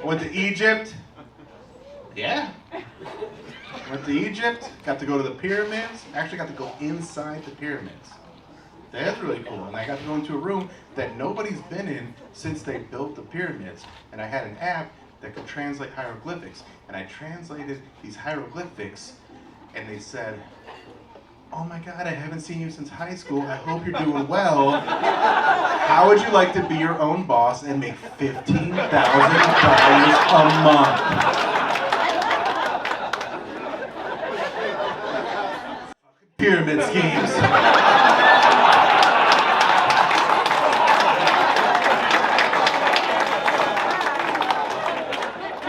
Went to Egypt. Yeah. Went to Egypt. Got to go to the pyramids. Actually got to go inside the pyramids. That's really cool. And I got to go into a room that nobody's been in since they built the pyramids. And I had an app that could translate hieroglyphics. And I translated these hieroglyphics, and they said, "Oh my God, I haven't seen you since high school. I hope you're doing well. How would you like to be your own boss and make $15,000 a month?" Pyramid schemes.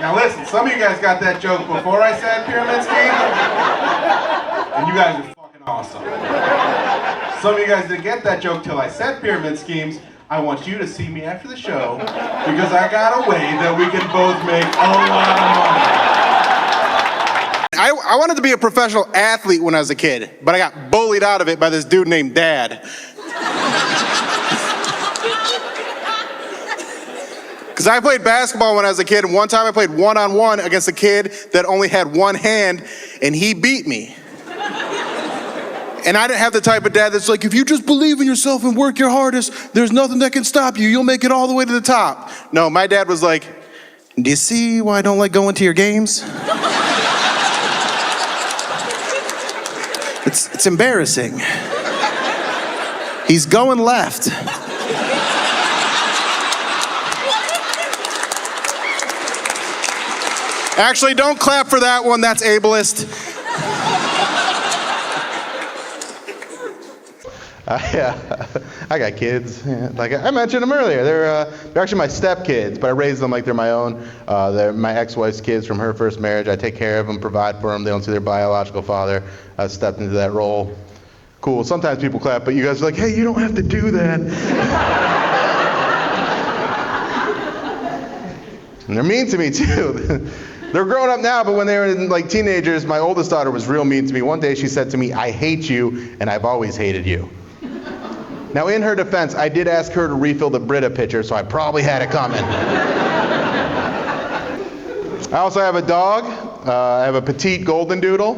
Now listen, some of you guys got that joke before I said pyramid scheme, and you guys are fucking awesome. Some of you guys didn't get that joke till I said pyramid schemes. I want you to see me after the show, because I got a way that we can both make a lot of money. I wanted to be a professional athlete when I was a kid, but I got bullied out of it by this dude named Dad. Because I played basketball when I was a kid, and one time I played one-on-one against a kid that only had one hand, and he beat me. And I didn't have the type of dad that's like, if you just believe in yourself and work your hardest, there's nothing that can stop you. You'll make it all the way to the top. No, my dad was like, do you see why I don't like going to your games? It's embarrassing. He's going left. Actually, don't clap for that one, that's ableist. I got kids. Yeah, like I mentioned them earlier. They're actually my stepkids, but I raised them like they're my own. They're my ex-wife's kids from her first marriage. I take care of them, provide for them. They don't see their biological father. I stepped into that role. Cool. Sometimes people clap, but you guys are like, hey, you don't have to do that. And they're mean to me too. They're grown up now, but when they were like teenagers, my oldest daughter was real mean to me. One day she said to me, "I hate you, and I've always hated you." Now, in her defense, I did ask her to refill the Brita pitcher, so I probably had it coming. I also have a dog. I have a petite golden doodle.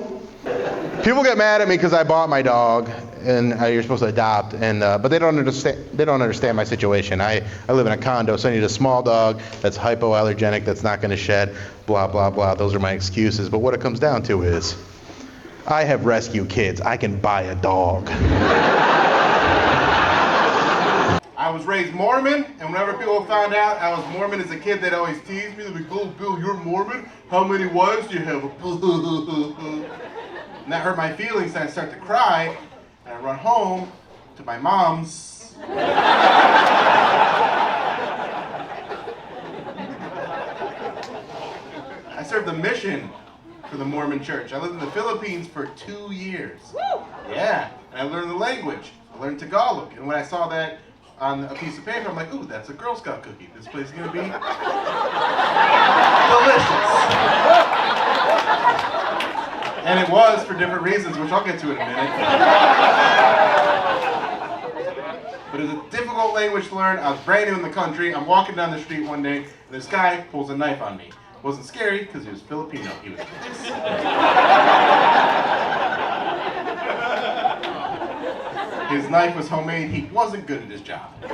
People get mad at me because I bought my dog, and you're supposed to adopt, and but they don't understand my situation. I live in a condo, so I need a small dog that's hypoallergenic, that's not going to shed, blah, blah, blah. Those are my excuses. But what it comes down to is, I have rescue kids. I can buy a dog. I was raised Mormon, and whenever people found out I was Mormon as a kid, they'd always tease me. They'd be like, "Oh, Bill, you're Mormon? How many wives do you have?" And that hurt my feelings, and I start to cry, and I run home to my mom's. I served the mission for the Mormon church. I lived in the Philippines for 2 years. Yeah, and I learned the language. I learned Tagalog, and when I saw that on a piece of paper, I'm like, ooh, that's a Girl Scout cookie. This place is gonna be delicious. And it was for different reasons, which I'll get to in a minute. But it's a difficult language to learn. I was brand new in the country. I'm walking down the street one day, and this guy pulls a knife on me. It wasn't scary, because he was Filipino. He was pissed. His knife was homemade. He wasn't good at his job. And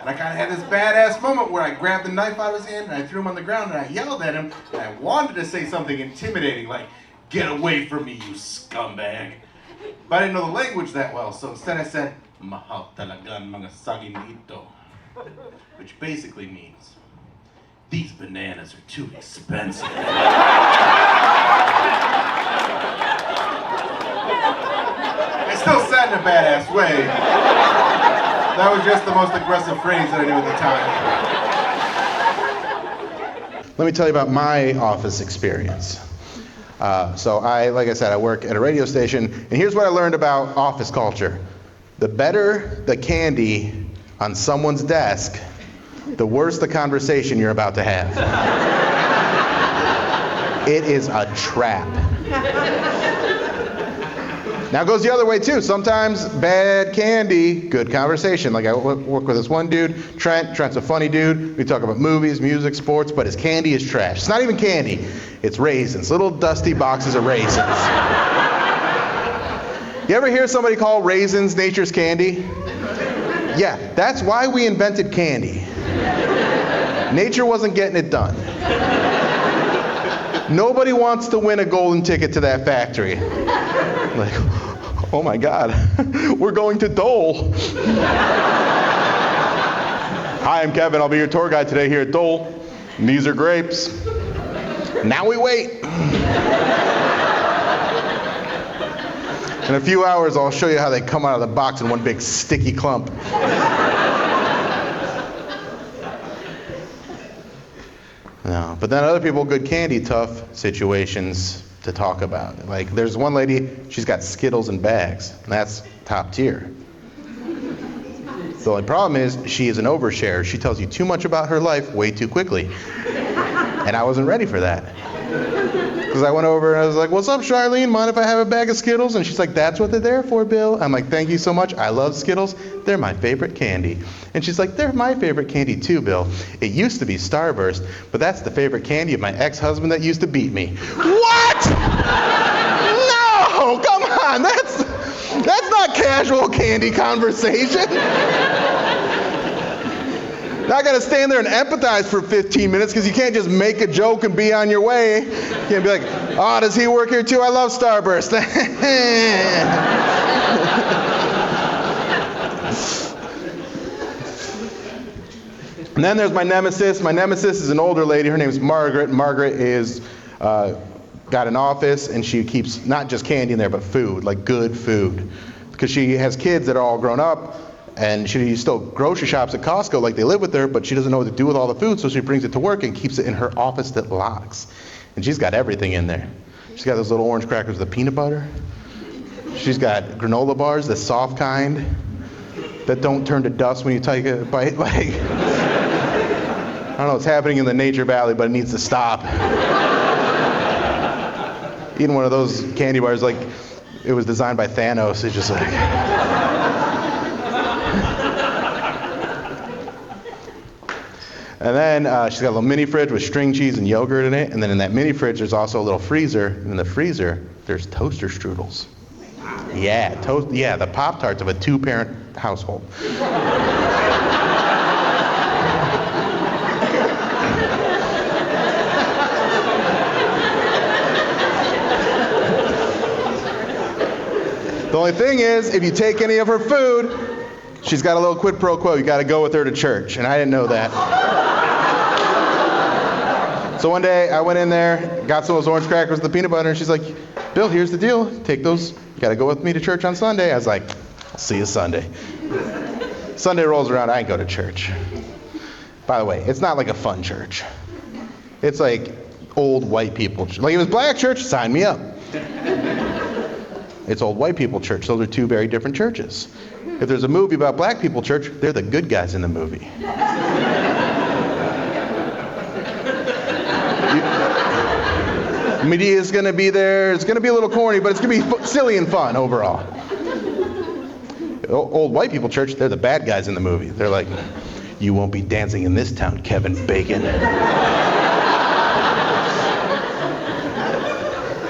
I kind of had this badass moment where I grabbed the knife out of his hand and I threw him on the ground and I yelled at him, and I wanted to say something intimidating like, "Get away from me, you scumbag." But I didn't know the language that well, so instead I said, "Mahal talagang mga saging ito," which basically means, "These bananas are too expensive." I still said in a badass way. That was just the most aggressive phrase that I knew at the time. Let me tell you about my office experience. So like I said, I work at a radio station, and here's what I learned about office culture. The better the candy on someone's desk, the worse the conversation you're about to have. It is a trap. Now it goes the other way too. Sometimes bad candy, good conversation. Like I work with this one dude, Trent. Trent's a funny dude. We talk about movies, music, sports, but his candy is trash. It's not even candy. It's raisins, little dusty boxes of raisins. You ever hear somebody call raisins nature's candy? Yeah, that's why we invented candy. Nature wasn't getting it done. Nobody wants to win a golden ticket to that factory. Like, oh my God, we're going to Dole. Hi, I'm Kevin. I'll be your tour guide today here at Dole. And these are grapes. Now we wait. In a few hours, I'll show you how they come out of the box in one big sticky clump. No, but then other people, good candy, tough situations to talk about. Like there's one lady, she's got Skittles in bags, and that's top tier. The only problem is she is an overshare. She tells you too much about her life way too quickly. And I wasn't ready for that. Because I went over and I was like, what's up, Charlene? Mind if I have a bag of Skittles? And she's like, that's what they're there for, Bill. I'm like, thank you so much. I love Skittles. They're my favorite candy. And she's like, they're my favorite candy too, Bill. It used to be Starburst, but that's the favorite candy of my ex-husband that used to beat me. What? No, come on. That's not casual candy conversation. Now I gotta stand there and empathize for 15 minutes because you can't just make a joke and be on your way. You can't be like, oh, does he work here too? I love Starburst. And then there's my nemesis. My nemesis is an older lady. Her name's Margaret. Margaret is got an office, and she keeps not just candy in there, but food, like good food. Because she has kids that are all grown up, and she still grocery shops at Costco like they live with her, but she doesn't know what to do with all the food, so she brings it to work and keeps it in her office that locks. And she's got everything in there. She's got those little orange crackers with the peanut butter. She's got granola bars, the soft kind, that don't turn to dust when you take a bite. Like, I don't know what's happening in the Nature Valley, but it needs to stop. Eating one of those candy bars like it was designed by Thanos. It's just like... And then she's got a little mini fridge with string cheese and yogurt in it. And then in that mini fridge, there's also a little freezer. And in the freezer, there's toaster strudels. Yeah, the Pop-Tarts of a 2-parent household. The only thing is, if you take any of her food, she's got a little quid pro quo. You got to go with her to church. And I didn't know that. So one day I went in there, got some of those orange crackers with the peanut butter, and she's like, Bill, here's the deal. Take those. You got to go with me to church on Sunday. I was like, I'll see you Sunday. Sunday rolls around, I ain't go to church. By the way, it's not like a fun church. It's like old white people. Like it was black church, sign me up. It's old white people church. Those are two very different churches. If there's a movie about black people church, they're the good guys in the movie. Media is going to be there. It's going to be a little corny, but it's going to be silly and fun overall. Old white people church, they're the bad guys in the movie. They're like, you won't be dancing in this town, Kevin Bacon. And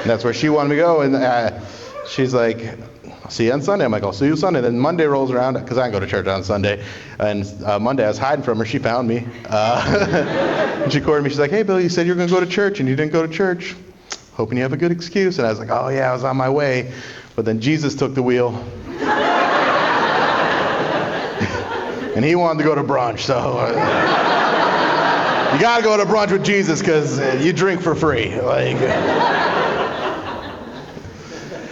that's where she wanted me to go, and she's like, I'll see you on Sunday. I'm like, I'll see you Sunday. Then Monday rolls around, because I didn't go to church on Sunday. And Monday I was hiding from her. She found me. And she called me. She's like, hey, Bill, you said you were going to go to church, and you didn't go to church. Hoping you have a good excuse. And I was like, oh, yeah, I was on my way. But then Jesus took the wheel. And he wanted to go to brunch. So you got to go to brunch with Jesus because you drink for free. Like.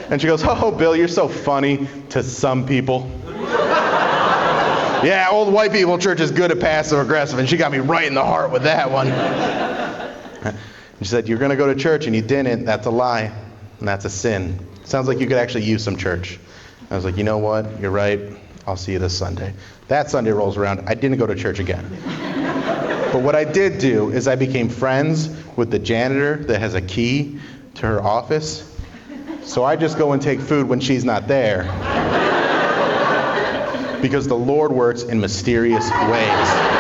And she goes, oh, Bill, you're so funny to some people. Yeah, old white people church is good at passive aggressive, and she got me right in the heart with that one. And she said, you're going to go to church, and you didn't. That's a lie, and that's a sin. Sounds like you could actually use some church. I was like, you know what? You're right. I'll see you this Sunday. That Sunday rolls around. I didn't go to church again. But what I did do is I became friends with the janitor that has a key to her office. So I just go and take food when she's not there. Because the Lord works in mysterious ways.